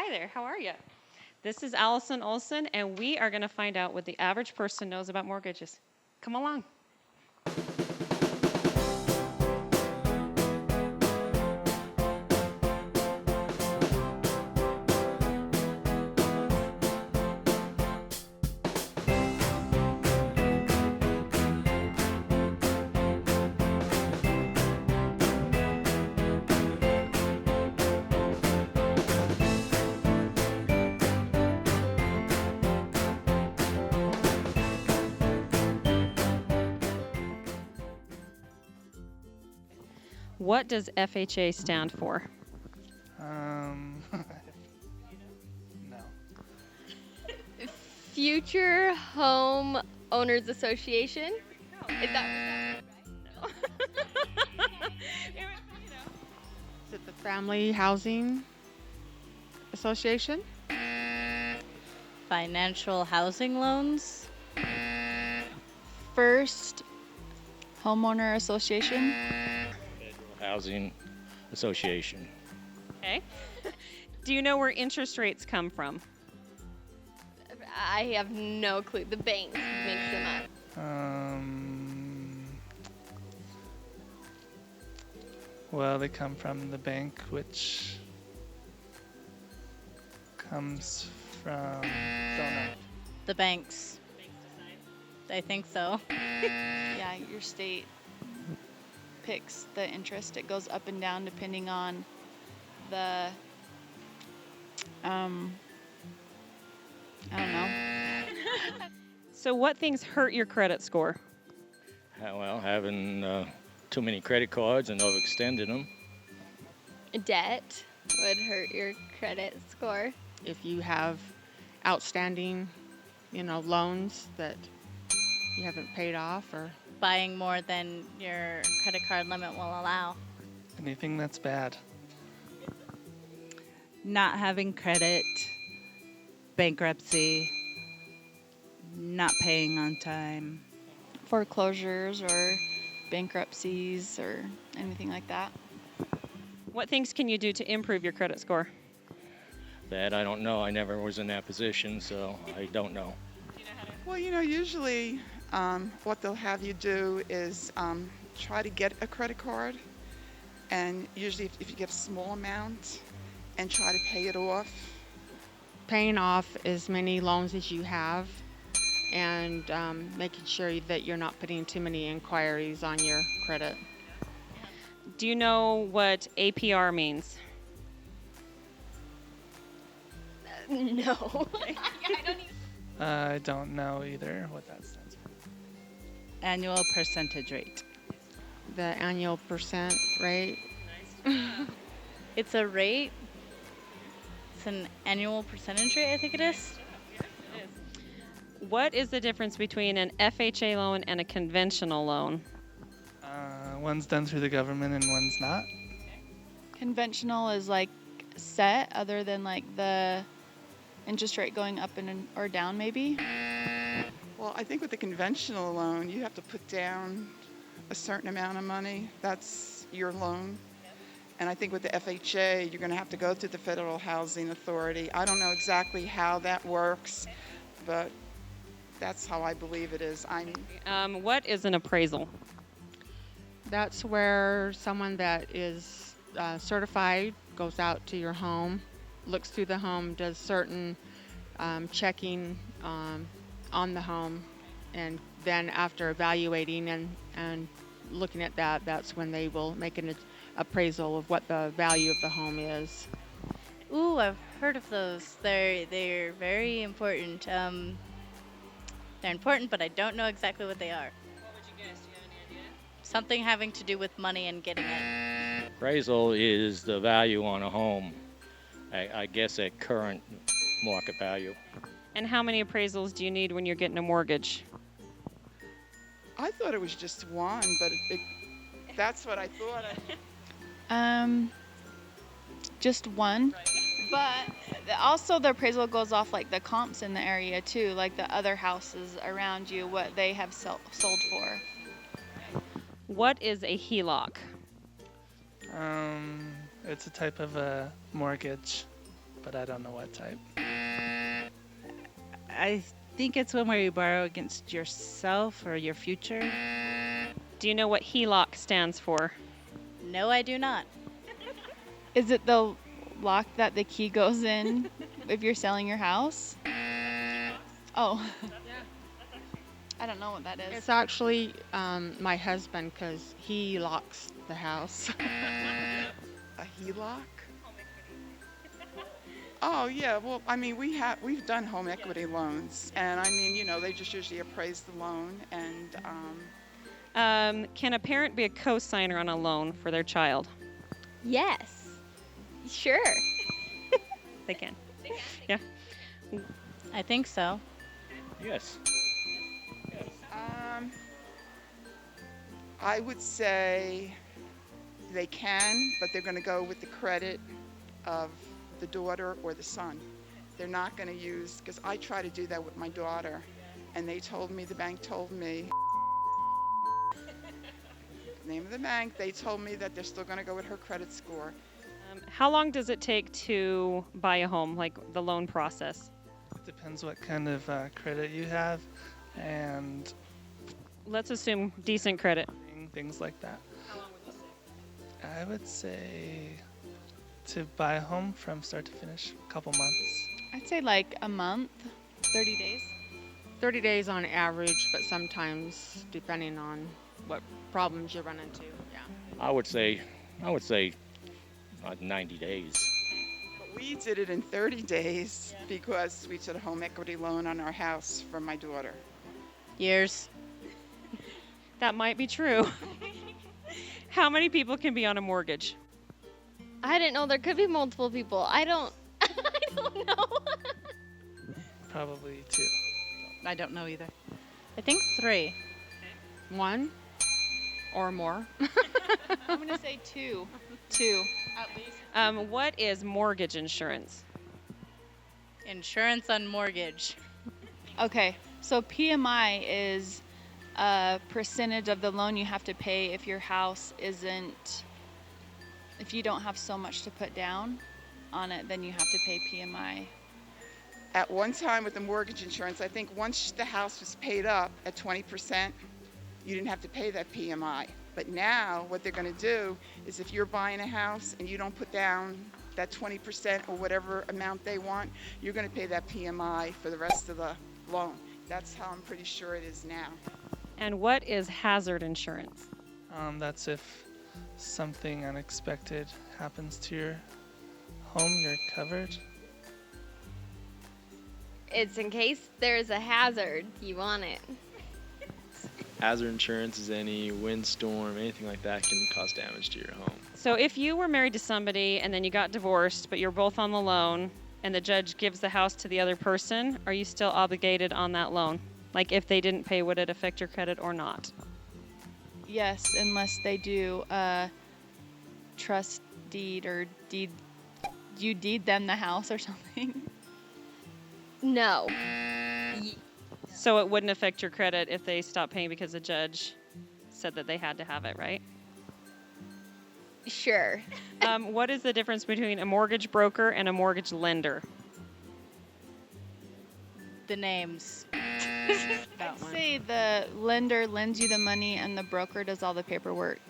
Hi there, how are you? This is Allison Olson, and we are going to find out what the average person knows about mortgages. Come along. What does FHA stand for? No. Future Home Owners Association. Is that No. Is it the Family Housing Association? Financial housing loans? First Homeowner Association. Housing Association. Okay. Do you know where interest rates come from? I have no clue. The bank makes them up. Well, they come from the bank, which comes from, don't know. The banks. I think so. Yeah, your state picks the interest. It goes up and down depending on the, I don't know. So what things hurt your credit score? Well, having too many credit cards and overextending them. Debt would hurt your credit score. If you have outstanding, loans that you haven't paid off or Buying more than your credit card limit will allow. Anything that's bad. Not having credit, bankruptcy, not paying on time. Foreclosures or bankruptcies or anything like that. What things can you do to improve your credit score? That I don't know. I never was in that position, so I don't know. Well, usually what they'll have you do is try to get a credit card, and usually if you get a small amount, and try to pay it off. paying off as many loans as you have and making sure that you're not putting too many inquiries on your credit. Do you know what APR means? No. I don't know either what that stands for. Annual percentage rate. The annual percent rate. It's a rate. It's an annual percentage rate, I think it is. What is the difference between an FHA loan and a conventional loan? One's done through the government and one's not. Conventional is like set other than like the interest rate going up or down maybe. Well, I think with the conventional loan, you have to put down a certain amount of money. That's your loan. And I think with the FHA, you're going to have to go through the Federal Housing Authority. I don't know exactly how that works, but that's how I believe it is. What is an appraisal? That's where someone that is certified goes out to your home, looks through the home, does certain checking on the home, and then after evaluating and looking at that, that's when they will make an appraisal of what the value of the home is. Ooh, I've heard of those. They're very important. They're important, but I don't know exactly what they are. What would you guess? Do you have any idea? Something having to do with money and getting it. Appraisal is the value on a home. I guess at current market value. And how many appraisals do you need when you're getting a mortgage? I thought it was just one, but that's what I thought. Just one. But also the appraisal goes off like the comps in the area too, like the other houses around you, what they have sold for. What is a HELOC? It's a type of a mortgage. but I don't know what type. I think it's one where you borrow against yourself or your future. Do you know what HELOC stands for? No, I do not. Is it the lock that the key goes in if you're selling your house? Oh. I don't know what that is. It's actually my husband because he locks the house. A HELOC? Oh yeah, well, I mean, we've done home equity loans, and I mean, they just usually appraise the loan, and Can a parent be a co-signer on a loan for their child? Yes. Sure. They can. Yeah. I think so. Yes. I would say they can, but they're going to go with the credit of the daughter or the son. They're not going to use, because I try to do that with my daughter, and the bank told me, name of the bank, they told me that they're still going to go with her credit score. How long does it take to buy a home, like the loan process? It depends what kind of credit you have and Let's assume decent credit. things like that. How long would you say? I would say to buy a home from start to finish, a couple months. I'd say like a month, 30 days. 30 days on average, but sometimes depending on what problems you run into. Yeah. I would say 90 days. But we did it in 30 days because we took a home equity loan on our house from my daughter. Years. That might be true. How many people can be on a mortgage? I didn't know there could be multiple people. I don't know. Probably 2. I don't know either. I think 3. One or more. I'm going to say 2. 2. At least. What is mortgage insurance? Insurance on mortgage. Okay, so PMI is a percentage of the loan you have to pay if your house if you don't have so much to put down on it, then you have to pay PMI. At one time with the mortgage insurance, I think once the house was paid up at 20%, you didn't have to pay that PMI. But now what they're going to do is if you're buying a house and you don't put down that 20% or whatever amount they want, you're going to pay that PMI for the rest of the loan. That's how I'm pretty sure it is now. And what is hazard insurance? That's if something unexpected happens to your home, you're covered. It's in case there's a hazard, you want it. Hazard insurance is any windstorm, anything like that can cause damage to your home. So if you were married to somebody and then you got divorced, but you're both on the loan and the judge gives the house to the other person, are you still obligated on that loan? Like if they didn't pay, would it affect your credit or not? Yes, unless they do a trust deed or you deed them the house or something. No. So it wouldn't affect your credit if they stopped paying because the judge said that they had to have it, right? Sure. What is the difference between a mortgage broker and a mortgage lender? The names. I'd say the lender lends you the money and the broker does all the paperwork.